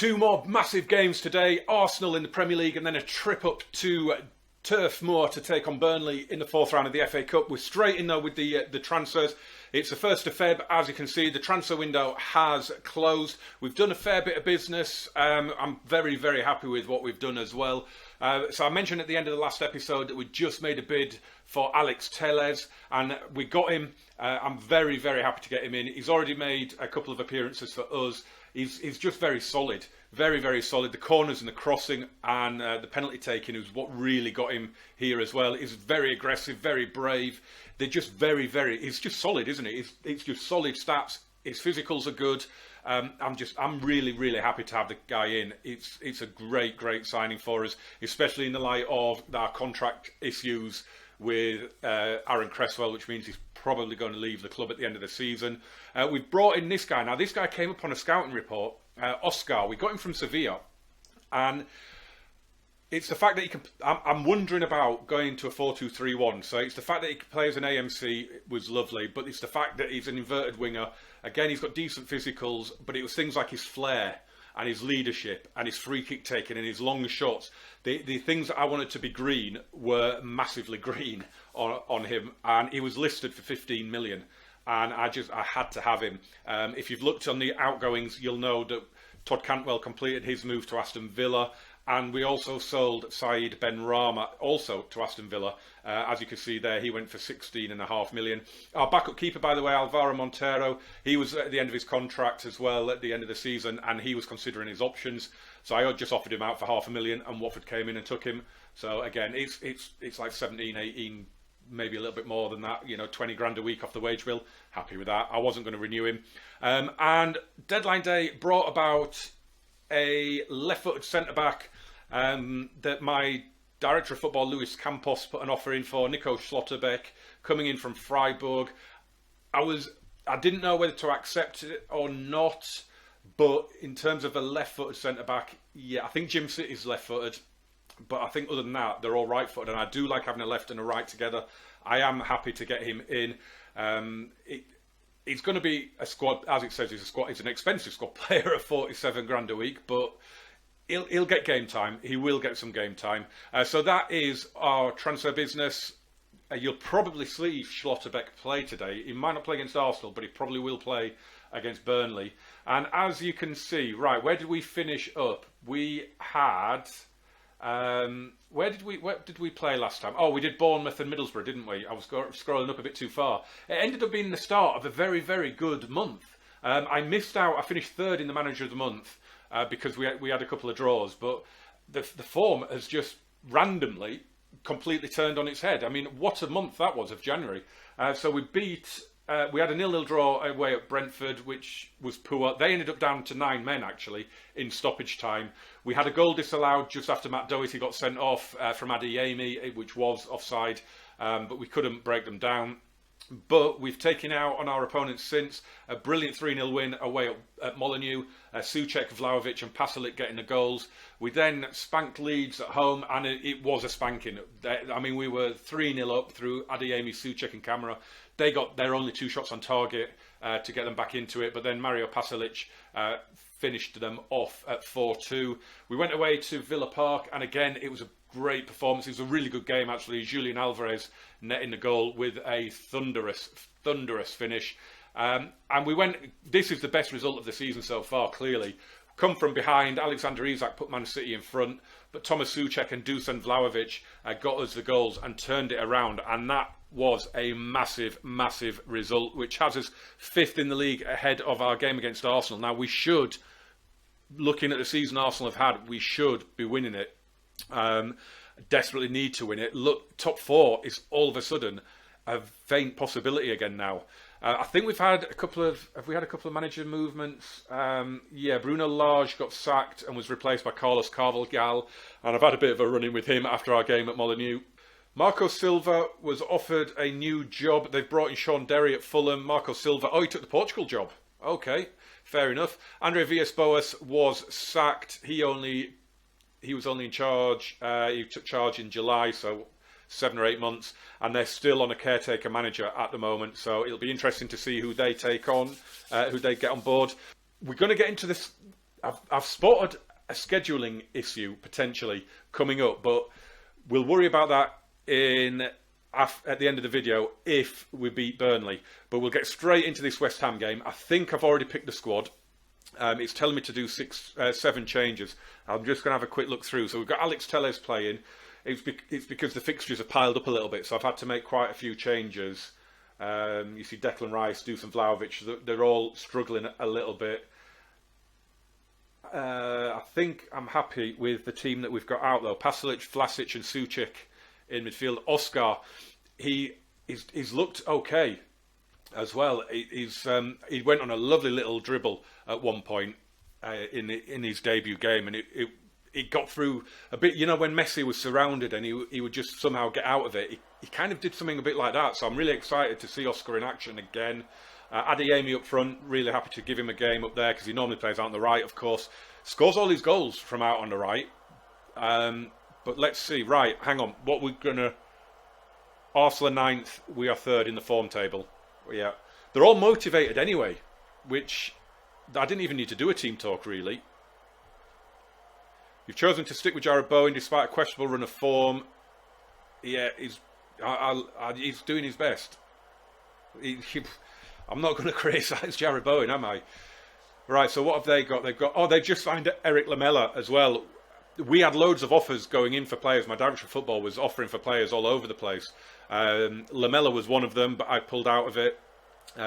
Two more massive games today. Arsenal in the Premier League and then a trip up to Turf Moor to take on Burnley in the fourth round of the FA Cup. We're straight in though with the transfers. It's the 1st of Feb. As you can see, the transfer window has closed. We've done a fair bit of business. I'm very, very happy with what we've done as well. So I mentioned at the end of the last episode that we just made a bid for Alex Telles and we got him. I'm very, very happy to get him in. He's already made a couple of appearances for us. He's just very solid. Very, very solid. The corners and the crossing and the penalty taking is what really got him here as well. He's very aggressive, very brave. They're just very, very... He's just solid, isn't it? It's just solid stats. His physicals are good. I'm really, really happy to have the guy in. It's a great, great signing for us, especially in the light of our contract issues with Aaron Cresswell, which means he's probably going to leave the club at the end of the season. We've brought in this guy. Now, this guy came up on a scouting report. Oscar, we got him from Sevilla, and it's the fact that he can... I'm wondering about going to a 4-2-3-1, so it's the fact that he can play as an AMC was lovely, but it's the fact that he's an inverted winger. Again, he's got decent physicals, but it was things like his flair and his leadership and his free kick taking and his long shots. The things that I wanted to be green were massively green on him, and he was listed for 15 million. And I had to have him. If you've looked on the outgoings, you'll know that Todd Cantwell completed his move to Aston Villa, and we also sold Saeed Benrahma also to Aston Villa. As you can see there, he went for 16.5 million. Our backup keeper, by the way, Alvaro Montero, he was at the end of his contract as well at the end of the season, and he was considering his options. So I just offered him out for $500,000, and Watford came in and took him. So again, it's like 17, 18. Maybe a little bit more than that, 20 grand a week off the wage bill. Happy with that. I wasn't going to renew him. And deadline day brought about a left-footed centre-back that my director of football, Luis Campos, put an offer in for, Nico Schlotterbeck, coming in from Freiburg. I didn't know whether to accept it or not, but in terms of a left-footed centre-back, yeah, I think Jim City's left-footed. But I think other than that, they're all right-footed, and I do like having a left and a right together. I am happy to get him in. It's going to be a squad, as it says, it's an expensive squad player at 47 grand a week, but he'll get game time. He will get some game time. So that is our transfer business. You'll probably see Schlotterbeck play today. He might not play against Arsenal, but he probably will play against Burnley. And as you can see, right, where did we finish up? We had... where did we play last time? Oh, we did Bournemouth and Middlesbrough, didn't we? I was scrolling up a bit too far. It ended up being the start of a very, very good month. I missed out. I finished 3rd in the Manager of the Month because we had a couple of draws, but the form has just randomly completely turned on its head. I mean, what a month that was of January. So we had a 0-0 draw away at Brentford, which was poor. They ended up down to 9 men, actually, in stoppage time. We had a goal disallowed just after Matt Doherty got sent off from Adeyemi, which was offside, but we couldn't break them down. But we've taken out on our opponents since a brilliant 3-0 win away at Molineux. Souček, Vlahovic and Pasalic getting the goals. We then spanked Leeds at home, and it was a spanking. I mean, we were 3-0 up through Adeyemi, Souček and Camara. They got their only 2 shots on target to get them back into it, but then Mario Pasalic finished them off at 4-2. We went away to Villa Park, and again, it was a great performance. It was a really good game, actually. Julian Alvarez netting the goal with a thunderous finish. And we went... This is the best result of the season so far, clearly. Come from behind, Alexander Isak put Man City in front, but Thomas Souček and Dusan Vlahovic got us the goals and turned it around, and that was a massive, massive result, which has us 5th in the league ahead of our game against Arsenal. Now, we should, looking at the season Arsenal have had, we should be winning it. Desperately need to win it. Look, top 4 is all of a sudden a faint possibility again now. I think we've had a couple of... Have we had a couple of manager movements? Yeah, Bruno Lage got sacked and was replaced by Carlos Carvalhal, and I've had a bit of a run-in with him after our game at Molineux. Marco Silva was offered a new job. They've brought in Sean Derry at Fulham. Marco Silva... Oh, he took the Portugal job. Okay, fair enough. Andre Villas-Boas was sacked. He was only in charge. He took charge in July, so 7 or 8 months, and they're still on a caretaker manager at the moment. So it'll be interesting to see who they take on, who they get on board. We're going to get into this I've spotted a scheduling issue potentially coming up, but we'll worry about that at the end of the video if we beat Burnley. But we'll get straight into this West Ham game. I think I've already picked the squad. It's telling me to do 7 changes. I'm just going to have a quick look through. So we've got Alex Telles playing. It's because the fixtures have piled up a little bit, so I've had to make quite a few changes. You see Declan Rice, Dusan Vlahovic, they're all struggling a little bit. I think I'm happy with the team that we've got out though. Pasalic, Vlasic and Suchik in midfield. Oscar, he's looked okay as well. He went on a lovely little dribble at one point in his debut game, and it got through a bit. You know, when Messi was surrounded and he would just somehow get out of it. He kind of did something a bit like that. So I'm really excited to see Oscar in action again. Adeyemi up front, really happy to give him a game up there because he normally plays out on the right, of course. Scores all his goals from out on the right. But let's see. Right, hang on. What we're going to... Arsenal are 9th. We are 3rd in the form table. Yeah. They're all motivated anyway, which I didn't even need to do a team talk, really. You've chosen to stick with Jared Bowen despite a questionable run of form. Yeah, he's doing his best. I'm not going to criticise Jared Bowen, am I? Right, so what have they got? They've just signed Eric Lamela as well. We had loads of offers going in for players. My director of football was offering for players all over the place. Lamela was one of them, but I pulled out of it.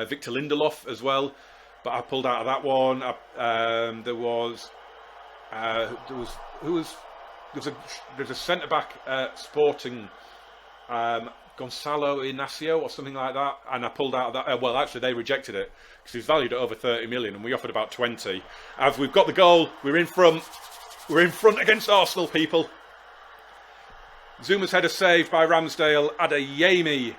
Victor Lindelof as well, but I pulled out of that one. There's a centre back Sporting, Gonzalo Inacio or something like that, and I pulled out of that. Well, actually, they rejected it because he's valued at over 30 million, and we offered about 20. As we've got the goal, we're in front. We're in front against Arsenal, people. Zuma's header saved by Ramsdale. Adeyemi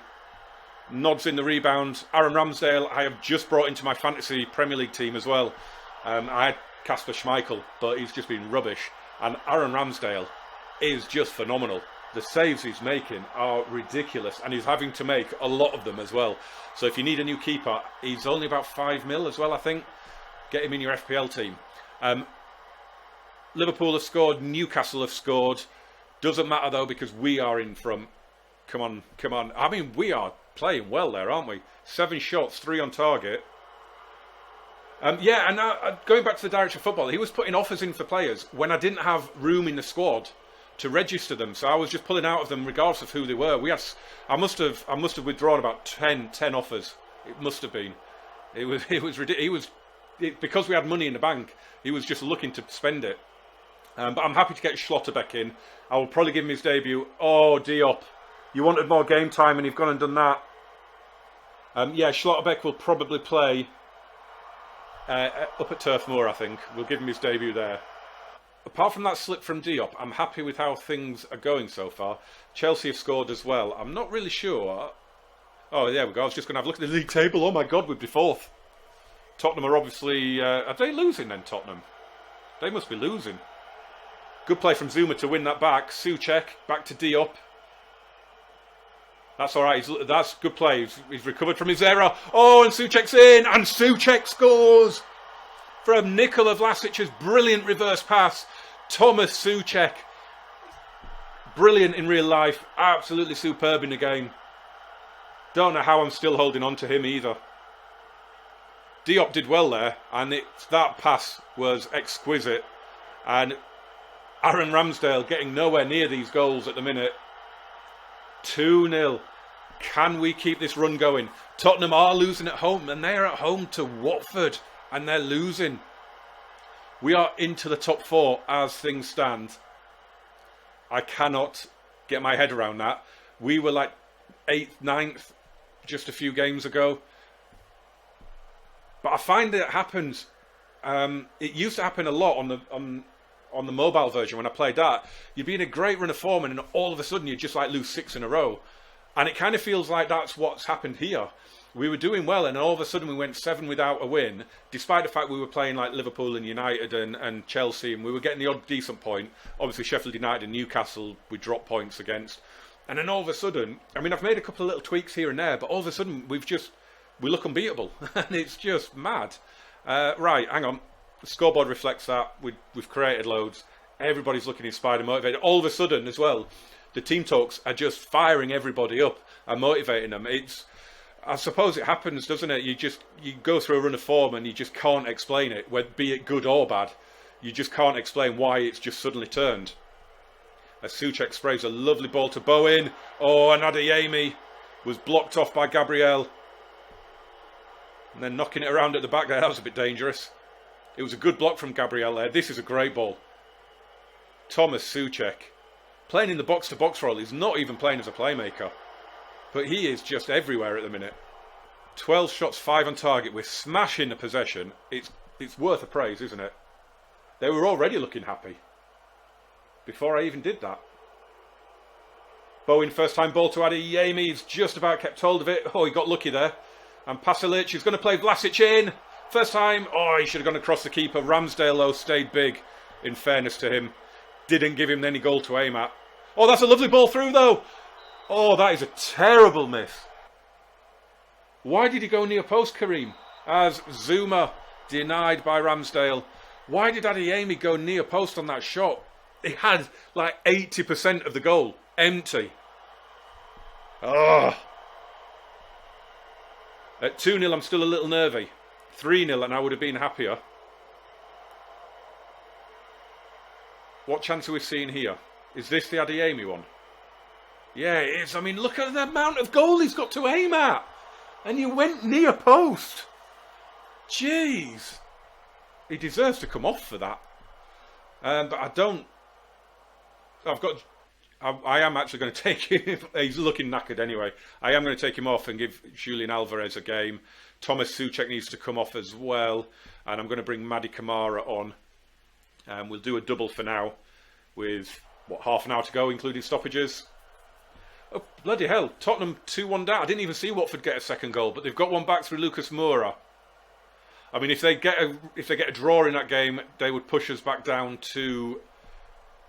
nods in the rebound. Aaron Ramsdale, I have just brought into my fantasy Premier League team as well. I had Kasper Schmeichel, but he's just been rubbish. And Aaron Ramsdale is just phenomenal. The saves he's making are ridiculous, and he's having to make a lot of them as well. So if you need a new keeper, he's only about 5 mil as well, I think. Get him in your FPL team. Liverpool have scored, Newcastle have scored. Doesn't matter though, because we are in front. Come on, come on. I mean, we are playing well there, aren't we? 7 shots, 3 on target. Yeah, and going back to the director of football, he was putting offers in for players when I didn't have room in the squad to register them, so I was just pulling out of them regardless of who they were. I must have withdrawn about 10 offers. It must have been. It was ridiculous. Because we had money in the bank, he was just looking to spend it. But I'm happy to get Schlotterbeck in. I will probably give him his debut. Oh, Diop, you wanted more game time and you've gone and done that. Yeah, Schlotterbeck will probably play up at Turf Moor, I think. We'll give him his debut there. Apart from that slip from Diop, I'm happy with how things are going so far. Chelsea have scored as well. I'm not really sure. Oh, there we go. I was just going to have a look at the league table. Oh my God, we'd be 4th. Tottenham are obviously... are they losing then, Tottenham? They must be losing. Good play from Zuma to win that back. Souček, back to Diop. That's all right. That's good play. He's recovered from his error. Oh, and Souček's in. And Souček scores from Nikola Vlasic's brilliant reverse pass. Thomas Souček. Brilliant in real life. Absolutely superb in the game. Don't know how I'm still holding on to him either. Diop did well there. And that pass was exquisite. And Aaron Ramsdale getting nowhere near these goals at the minute. 2-0. Can we keep this run going? Tottenham are losing at home, and they are at home to Watford, and they're losing. We are into the top 4 as things stand. I cannot get my head around that. We were like 8th, 9th just a few games ago. But I find that it happens. It used to happen a lot on the mobile version when I played that. You'd be in a great run of form and then all of a sudden you'd just like lose 6 in a row. And it kind of feels like that's what's happened here. We were doing well and all of a sudden we went 7 without a win, despite the fact we were playing like Liverpool and United and Chelsea, and we were getting the odd decent point. Obviously Sheffield United and Newcastle we dropped points against. And then all of a sudden, I mean, I've made a couple of little tweaks here and there, but all of a sudden we look unbeatable. And it's just mad. Right, hang on. The scoreboard reflects that. We've created loads. Everybody's looking inspired and motivated. All of a sudden, as well, the team talks are just firing everybody up and motivating them. I suppose it happens, doesn't it? You go through a run of form and you just can't explain it, be it good or bad. You just can't explain why it's just suddenly turned. As Souček sprays a lovely ball to Bowen. Oh, and Adeyemi was blocked off by Gabriel. And then knocking it around at the back there, that was a bit dangerous. It was a good block from Gabriel there. This is a great ball. Thomas Souček, playing in the box-to-box role. He's not even playing as a playmaker. But he is just everywhere at the minute. 12 shots, 5 on target. We're smashing the possession. It's worth a praise, isn't it? They were already looking happy before I even did that. Bowen, first time ball to Adeyemi. He's just about kept hold of it. Oh, he got lucky there. And Pasalic is going to play Vlasic in. First time. Oh, he should have gone across the keeper. Ramsdale, though, stayed big, in fairness to him. Didn't give him any goal to aim at. Oh, that's a lovely ball through, though. Oh, that is a terrible miss. Why did he go near post, Kareem? As Zuma denied by Ramsdale. Why did Adeyemi go near post on that shot? He had like 80% of the goal empty. Oh. At 2-0, I'm still a little nervy. 3-0, and I would have been happier. What chance are we seeing here? Is this the Adeyemi one? Yeah, it is. I mean, look at the amount of goal he's got to aim at. And you went near post. Jeez. He deserves to come off for that. But I don't... I am actually going to take him. He's looking knackered anyway. I am going to take him off and give Julian Alvarez a game. Thomas Souček needs to come off as well. And I'm going to bring Mady Camara on. We'll do a double for now. With, half an hour to go, including stoppages. Oh, bloody hell. Tottenham 2-1 down. I didn't even see Watford get a second goal. But they've got one back through Lucas Moura. I mean, if they get a draw in that game, they would push us back down to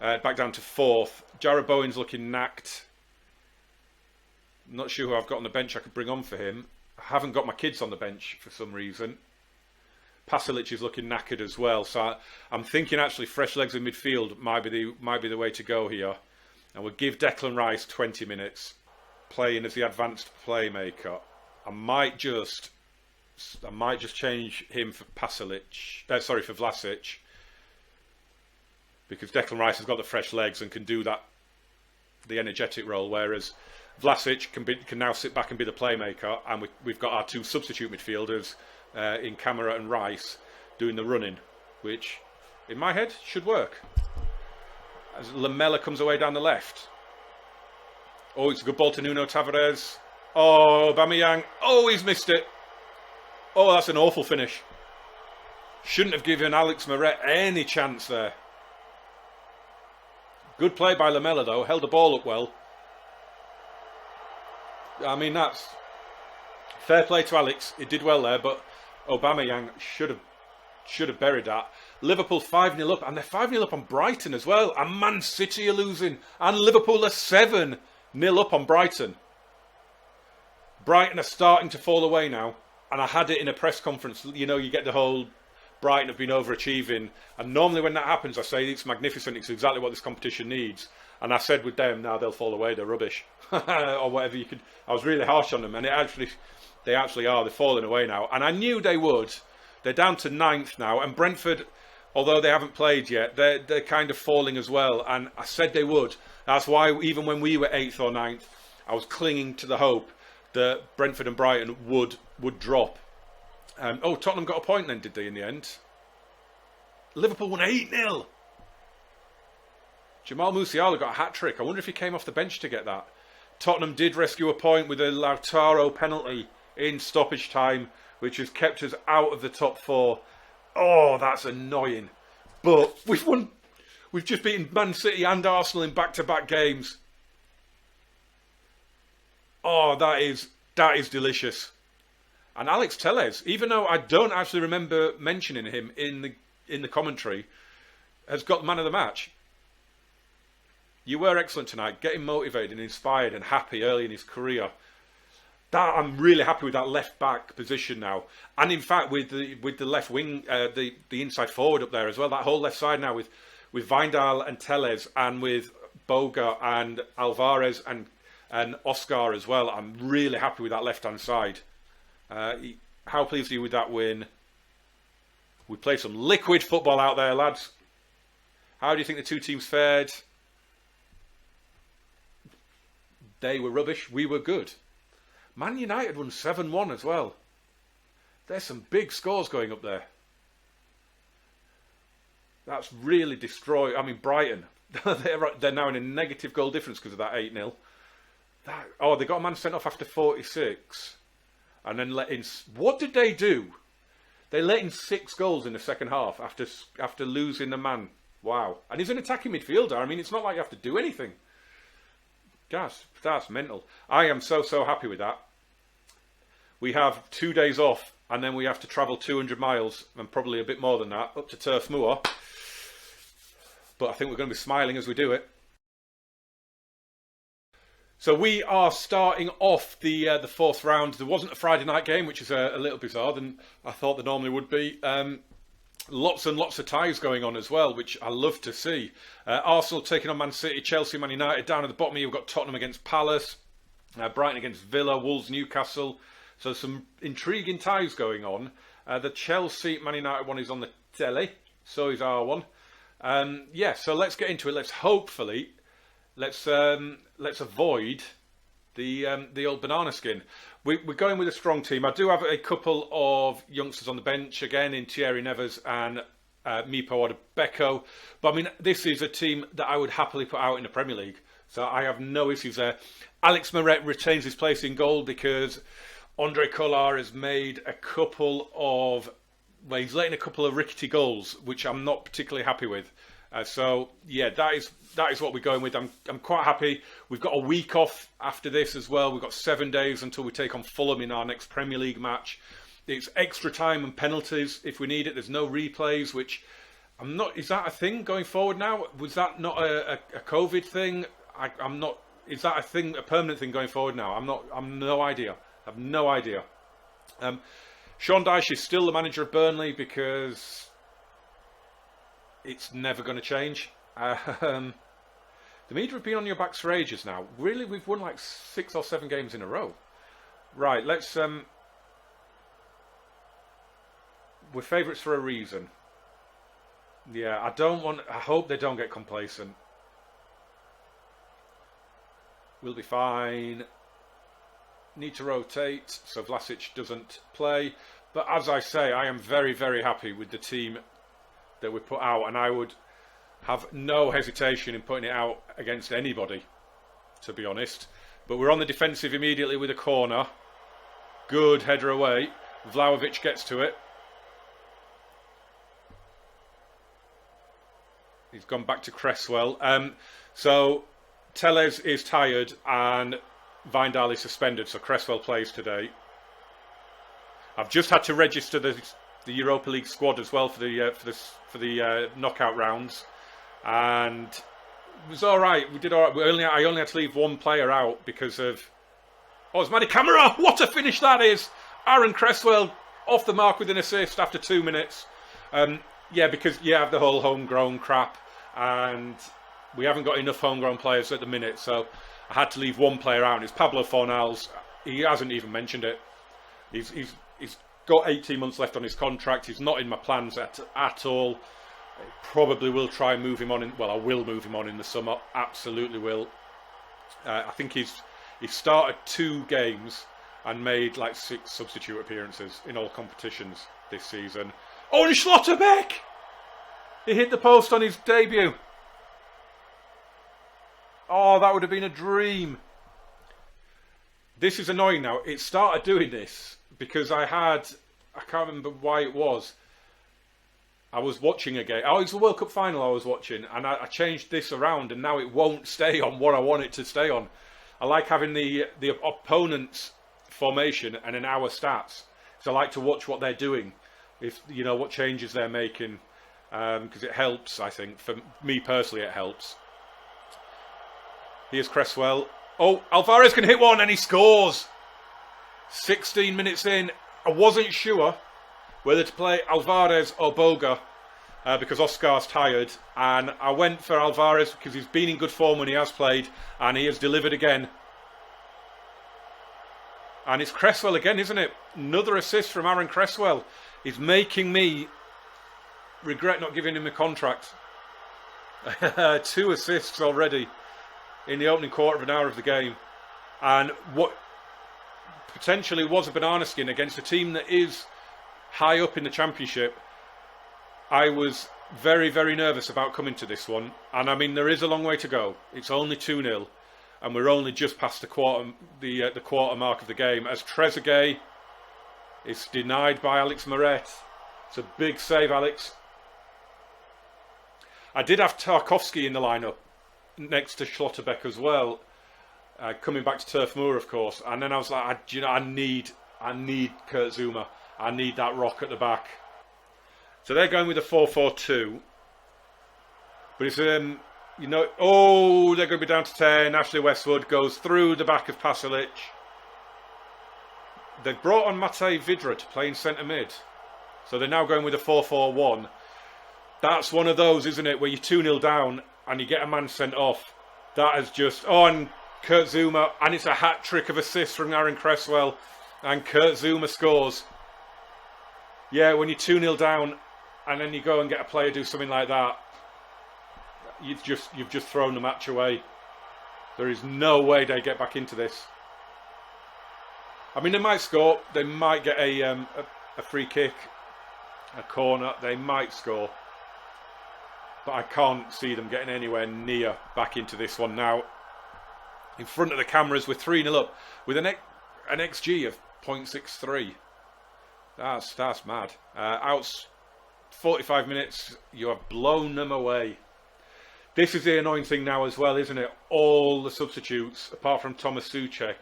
fourth. Jarrod Bowen's looking knacked. Not sure who I've got on the bench I could bring on for him. I haven't got my kids on the bench for some reason. Pasalic is looking knackered as well. So I'm thinking actually fresh legs in midfield might be the way to go here. And we'll give Declan Rice 20 minutes playing as the advanced playmaker. I might just change him for for Vlasic. Because Declan Rice has got the fresh legs and can do the energetic role, whereas Vlasic can now sit back and be the playmaker, and we've got our two substitute midfielders in Camara and Rice doing the running, which in my head should work. As Lamela comes away down the left. Oh, it's a good ball to Nuno Tavares. Oh, Aubameyang. Oh, he's missed it. Oh, that's an awful finish. Shouldn't have given Alex Moret any chance there. Good play by Lamela, though. Held the ball up well. I mean, that's fair play to Alex. He did well there, but Aubameyang should have buried that. Liverpool 5-0 up, and they're 5-0 up on Brighton as well. And Man City are losing, and Liverpool are 7-0 up on Brighton. Brighton are starting to fall away now, and I had it in a press conference. You know, you get the whole Brighton have been overachieving, and normally when that happens I say it's magnificent, it's exactly what this competition needs. And I said with them, now they'll fall away, they're rubbish. Or whatever you could. I was really harsh on them, and they actually are. They're falling away now, and I knew they would. They're down to 9th now, and Brentford, although they haven't played yet, they're kind of falling as well, and I said they would. That's why even when we were 8th or 9th, I was clinging to the hope that Brentford and Brighton would drop. Tottenham got a point then, did they, in the end? Liverpool won 8-0. Jamal Musiala got a hat-trick. I wonder if he came off the bench to get that. Tottenham did rescue a point with a Lautaro penalty in stoppage time, which has kept us out of the top 4. Oh, that's annoying. But we've won. We've just beaten Man City and Arsenal in back-to-back games. Oh, that is delicious. And Alex Telles, even though I don't actually remember mentioning him in the commentary, has got man of the match. You were excellent tonight, getting motivated and inspired and happy early in his career. That I'm really happy with that left back position now, and in fact with the left wing, the inside forward up there as well. That whole left side now with Wijndal and Tellez, and with Boga and Alvarez and Oscar as well. I'm really happy with that left hand side. How pleased are you with that win? We played some liquid football out there, lads. How do you think the two teams fared? They were rubbish. We were good. Man United won 7-1 as well. There's some big scores going up there. That's really destroyed. I mean, Brighton, they're now in a negative goal difference because of that 8-0. They got a man sent off after 46. And then let in... What did they do? They let in 6 goals in the second half after losing the man. Wow. And he's an attacking midfielder. I mean, it's not like you have to do anything. That's mental. I am so happy with that. We have 2 days off, and then we have to travel 200 miles, and probably a bit more than that, up to Turf Moor. But I think we're going to be smiling as we do it. So we are starting off the 4th round. There wasn't a Friday night game, which is a little bizarre than I thought there normally would be. Lots and lots of ties going on as well, which I love to see. Arsenal taking on Man City, Chelsea, Man United. Down at the bottom here, we've got Tottenham against Palace, Brighton against Villa, Wolves, Newcastle. So some intriguing ties going on. The Chelsea Man United one is on the telly, so is our one. So let's get into it. Let's avoid the old banana skin. We're going with a strong team. I do have a couple of youngsters on the bench again in Thierry Neves and Mipo Adebeko. But I mean, this is a team that I would happily put out in the Premier League. So I have no issues there. Alex Moret retains his place in goal because Andre Collard has made he's letting a couple of rickety goals, which I'm not particularly happy with. That is what we're going with. I'm quite happy. We've got a week off after this as well. We've got 7 days until we take on Fulham in our next Premier League match. It's extra time and penalties if we need it. There's no replays, which I'm not. Is that a thing going forward now? Was that not a COVID thing? I'm not. Is that a thing, a permanent thing going forward now? I'm no idea. I have no idea. Sean Dyche is still the manager of Burnley because it's never going to change. The media have been on your backs for ages now. Really, we've won like 6 or 7 games in a row. Right, let's... we're favourites for a reason. Yeah, I hope they don't get complacent. We'll be fine. Need to rotate so Vlasic doesn't play. But as I say, I am very, very happy with the team that we put out, and I would have no hesitation in putting it out against anybody, to be honest. But we're on the defensive immediately with a corner. Good header away. Vlahovic gets to it. He's gone back to Cresswell. So Tellez is tired and Wijndal is suspended, so Cresswell plays today. I've just had to register the Europa League squad as well for the knockout rounds, and it was all right. We did all right. I only had to leave one player out because of it's Madi Camara. What a finish that is! Aaron Cresswell off the mark with an assist after 2 minutes. Because you have the whole homegrown crap, and we haven't got enough homegrown players at the minute, so I had to leave one player out, and it's Pablo Fornals. He hasn't even mentioned it. He's got 18 months left on his contract. He's not in my plans at all. I probably will try and move him on. I will move him on in the summer. Absolutely will. I think he's started 2 games and made like 6 substitute appearances in all competitions this season. Oh, and Schlotterbeck! He hit the post on his debut. Oh, that would have been a dream. This is annoying now. It started doing this because I can't remember why it was. I was watching a game. Oh, it's the World Cup final I was watching, and I changed this around, and now it won't stay on what I want it to stay on. I like having the opponent's formation and then our stats. So I like to watch what they're doing, if what changes they're making, because it helps. I think for me personally, it helps. Here's Cresswell. Oh, Alvarez can hit one and he scores. 16 minutes in, I wasn't sure whether to play Alvarez or Boga because Oscar's tired, and I went for Alvarez because he's been in good form when he has played, and he has delivered again. And it's Cresswell again, isn't it? Another assist from Aaron Cresswell. He's making me regret not giving him a contract. 2 assists already in the opening quarter of an hour of the game. And what potentially was a banana skin against a team that is high up in the championship. I was very, very nervous about coming to this one. And I mean, there is a long way to go. It's only 2-0. And we're only just past the quarter mark of the game. As Trezeguet is denied by Alex Moret. It's a big save, Alex. I did have Tarkowski in the lineup next to Schlotterbeck as well. Coming back to Turf Moor, of course. And then I was like, I need Kurt Zouma. I need that rock at the back. So they're going with a 4-4-2. But it's, oh, they're going to be down to 10. Ashley Westwood goes through the back of Pasalic. They've brought on Matej Vidra to play in centre mid. So they're now going with a 4-4-1. That's one of those, isn't it, where you're 2-0 down and you get a man sent off. That is just... Oh, and Kurt Zouma. And it's a hat-trick of assists from Aaron Cresswell. And Kurt Zouma scores. Yeah, when you're 2-0 down and then you go and get a player do something like that, you've just thrown the match away. There is no way they get back into this. I mean, they might score. They might get a free kick, a corner. They might score. But I can't see them getting anywhere near back into this one now. In front of the cameras, we're 3-0 up with an XG of 0.63. That's mad. Out 45 minutes, you have blown them away. This is the annoying thing now as well, isn't it? All the substitutes, apart from Thomas Souček,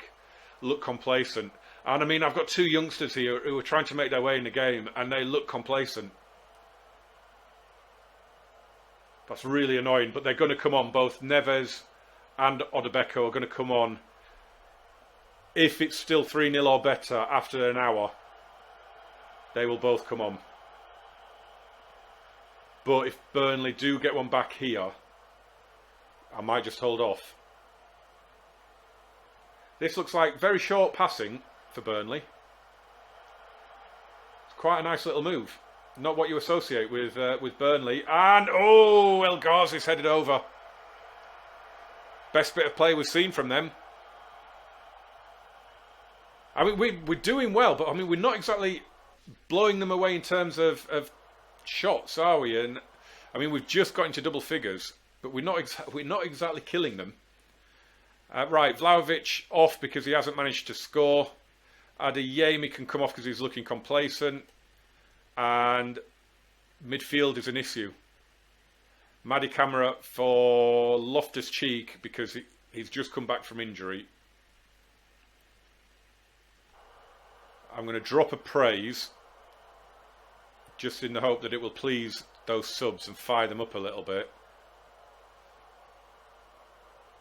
look complacent. And I mean, I've got 2 youngsters here who are trying to make their way in the game, and they look complacent. That's really annoying, but they're going to come on. Both Neves and Odebeko are going to come on. If it's still 3-0 or better after an hour, they will both come on. But if Burnley do get one back here, I might just hold off. This looks like very short passing for Burnley. It's quite a nice little move. Not what you associate with Burnley. And, oh, El Ghazi's headed over. Best bit of play we've seen from them. I mean, we're doing well, but I mean, we're not exactly blowing them away in terms of shots, are we? And I mean, we've just got into double figures, but we're not exactly killing them. Right, Vlahovic off because he hasn't managed to score. Adeyemi can come off because he's looking complacent. And midfield is an issue. Madi Camara for Loftus-Cheek because he's just come back from injury. I'm going to drop a praise just in the hope that it will please those subs and fire them up a little bit.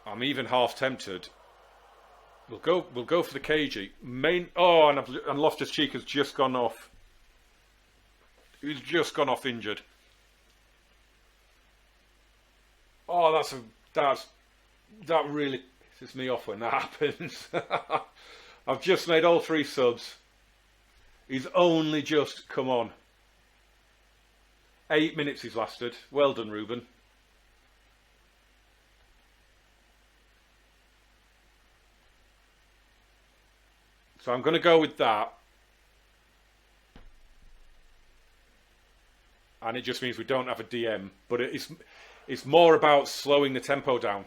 I'm even half tempted. We'll go for the cagey. And Loftus-Cheek has just gone off. He's just gone off injured. Oh, that really pisses me off when that happens. I've just made all 3 subs. He's only just come on. 8 minutes he's lasted. Well done, Ruben. So I'm going to go with that. And it just means we don't have a DM. But it's more about slowing the tempo down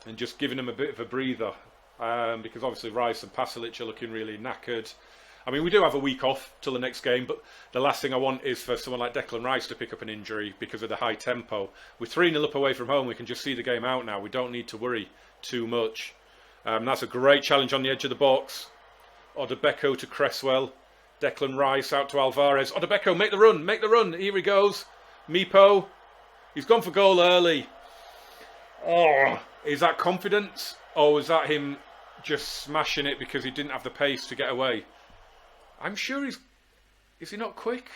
and just giving them a bit of a breather. Because obviously Rice and Pasalic are looking really knackered. I mean, we do have a week off till the next game, but the last thing I want is for someone like Declan Rice to pick up an injury because of the high tempo. We're 3-0 up away from home. We can just see the game out now. We don't need to worry too much. That's a great challenge on the edge of the box. Odebeko to Cresswell. Declan Rice out to Alvarez. Odebeko, make the run. Here he goes. Meepo. He's gone for goal early. Oh, is that confidence? Or is that him just smashing it because he didn't have the pace to get away. I'm sure is he not quick?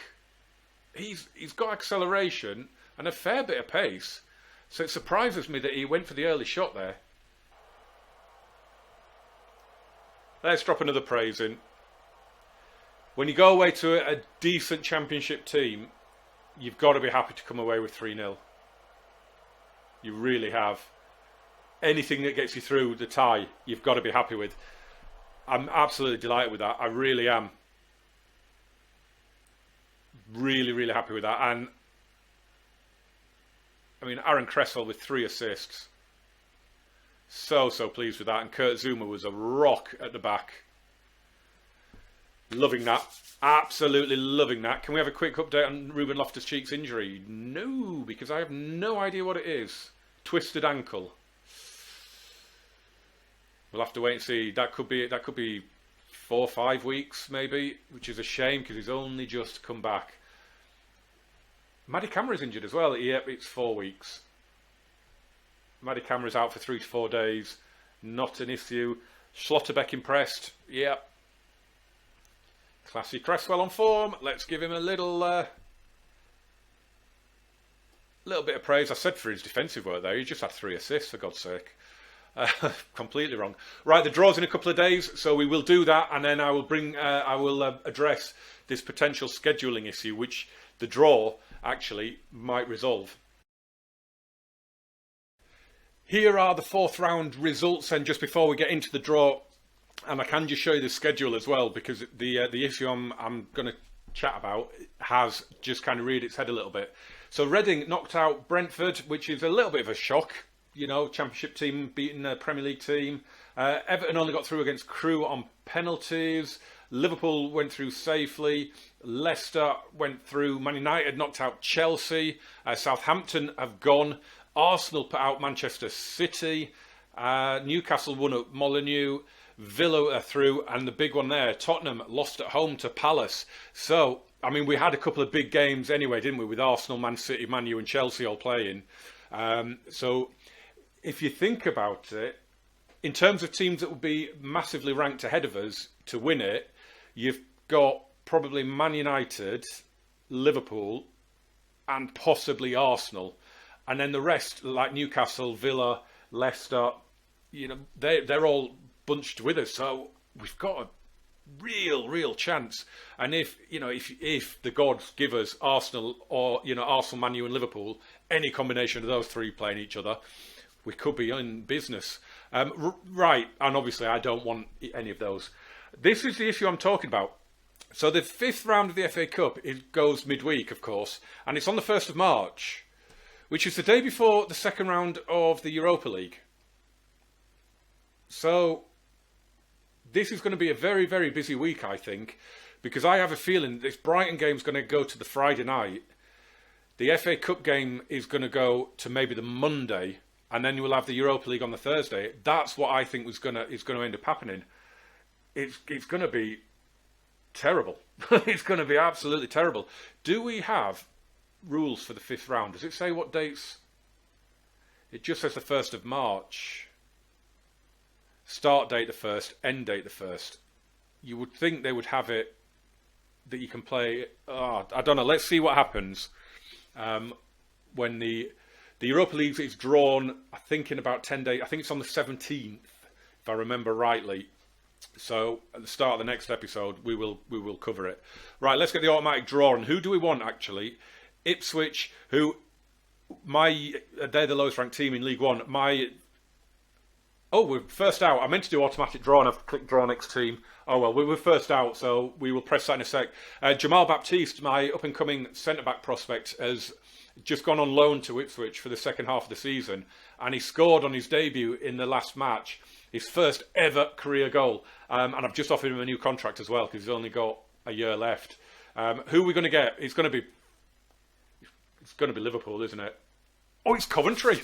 He's got acceleration and a fair bit of pace. So it surprises me that he went for the early shot there. Let's drop another praise in. When you go away to a decent championship team, you've got to be happy to come away with 3-0. You really have. Anything that gets you through the tie, you've got to be happy with. I'm absolutely delighted with that. I really am. Really, really happy with that. And I mean, Aaron Cresswell with 3 assists. So pleased with that. And Kurt Zuma was a rock at the back. Loving that. Absolutely loving that. Can we have a quick update on Ruben Loftus-Cheek's injury? No, because I have no idea what it is. Twisted ankle. We'll have to wait and see. That could be 4 or 5 weeks maybe, which is a shame because he's only just come back. Maddie Camera's injured as well. Yep, it's 4 weeks. Maddie Camera's out for 3 to 4 days. Not an issue. Schlotterbeck impressed. Yep. Classy Cresswell on form. Let's give him a little bit of praise. I said for his defensive work there. He just had 3 assists, for God's sake. Completely wrong. Right, the draw's in a couple of days, so we will do that, and then I will address this potential scheduling issue, which the draw actually might resolve. Here are the 4th round results, and just before we get into the draw, and I can just show you the schedule as well, because the issue I'm going to chat about has just kind of reared its head a little bit. So Reading knocked out Brentford, which is a little bit of a shock. You know, Championship team beating a Premier League team. Everton only got through against Crewe on penalties. Liverpool went through safely. Leicester went through. Man United knocked out Chelsea. Southampton have gone. Arsenal put out Manchester City. Newcastle won at Molineux. Villa are through. And the big one there, Tottenham lost at home to Palace. So, I mean, we had a couple of big games anyway, didn't we? With Arsenal, Man City, Man U and Chelsea all playing. So if you think about it, in terms of teams that will be massively ranked ahead of us to win it, you've got probably Man United, Liverpool, and possibly Arsenal. And then the rest, like Newcastle, Villa, Leicester, you know, they're all bunched with us. So we've got a real chance. And if the gods give us Arsenal or, you know, Arsenal, Man U and Liverpool, any combination of those 3 playing each other, we could be in business. Right, and obviously I don't want any of those. This is the issue I'm talking about. So the 5th round of the FA Cup, it goes midweek, of course, and it's on the 1st of March, which is the day before the 2nd round of the Europa League. So this is going to be a very, very busy week, I think, because I have a feeling this Brighton game is going to go to the Friday night. The FA Cup game is going to go to maybe the Monday, and then you will have the Europa League on the Thursday. That's what I think is going to end up happening. It's going to be terrible. It's going to be absolutely terrible. Do we have rules for the 5th round? Does it say what dates? It just says the 1st of March. Start date the 1st, end date the 1st. You would think they would have it that you can play. I don't know. Let's see what happens when the Europa League is drawn. I think in about 10 days. I think it's on the 17th, if I remember rightly. So at the start of the next episode, we will cover it. Right. Let's get the automatic draw. And who do we want actually? Ipswich, who they're the lowest ranked team in League One. We're first out. I meant to do automatic draw and I've clicked draw next team. Oh well, we were first out, so we will press that in a sec. Jamal Baptiste, my up-and-coming centre-back prospect, has just gone on loan to Ipswich for the second half of the season, and he scored on his debut in the last match, his first ever career goal. And I've just offered him a new contract as well, because he's only got a year left. Who are we going to get? It's going to be Liverpool, isn't it? Oh, it's Coventry.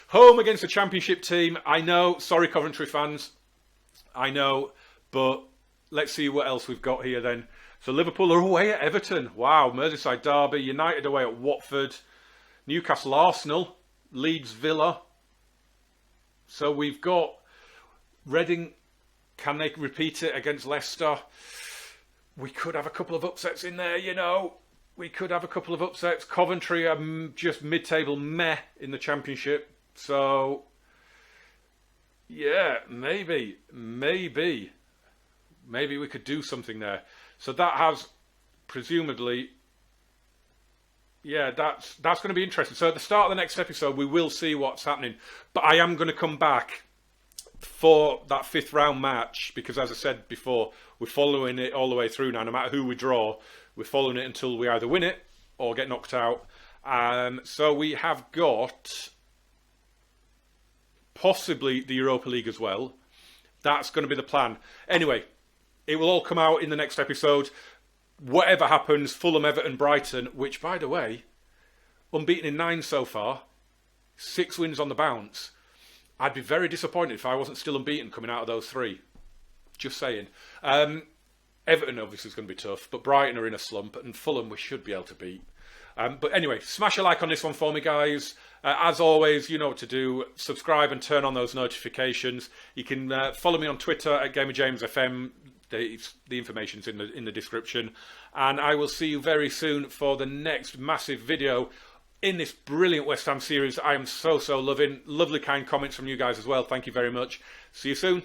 Home against a championship team. I know. Sorry, Coventry fans. I know. But let's see what else we've got here then. So Liverpool are away at Everton. Wow. Merseyside derby. United away at Watford. Newcastle Arsenal. Leeds Villa. So we've got Reading, can they repeat it against Leicester? We could have a couple of upsets in there, you know. We could have a couple of upsets. Coventry are just mid-table meh in the Championship. So, yeah, maybe we could do something there. So that has, presumably, yeah, that's going to be interesting. So at the start of the next episode, we will see what's happening. But I am going to come back for that 5th round match, because as I said before, we're following it all the way through now. No matter who we draw, we're following it until we either win it or get knocked out. So we have got possibly the Europa League as well. That's going to be the plan. Anyway, it will all come out in the next episode. Whatever happens, Fulham, Everton, Brighton, which, by the way, unbeaten in 9 so far, 6 wins on the bounce. I'd be very disappointed if I wasn't still unbeaten coming out of those 3. Just saying. Everton obviously is going to be tough, but Brighton are in a slump, and Fulham we should be able to beat. But anyway, smash a like on this one for me, guys. As always, you know what to do. Subscribe and turn on those notifications. You can follow me on Twitter at GamerJamesFM. The information's in the description. And I will see you very soon for the next massive video in this brilliant West Ham series I am so loving. Lovely kind comments from you guys as well. Thank you very much. See you soon.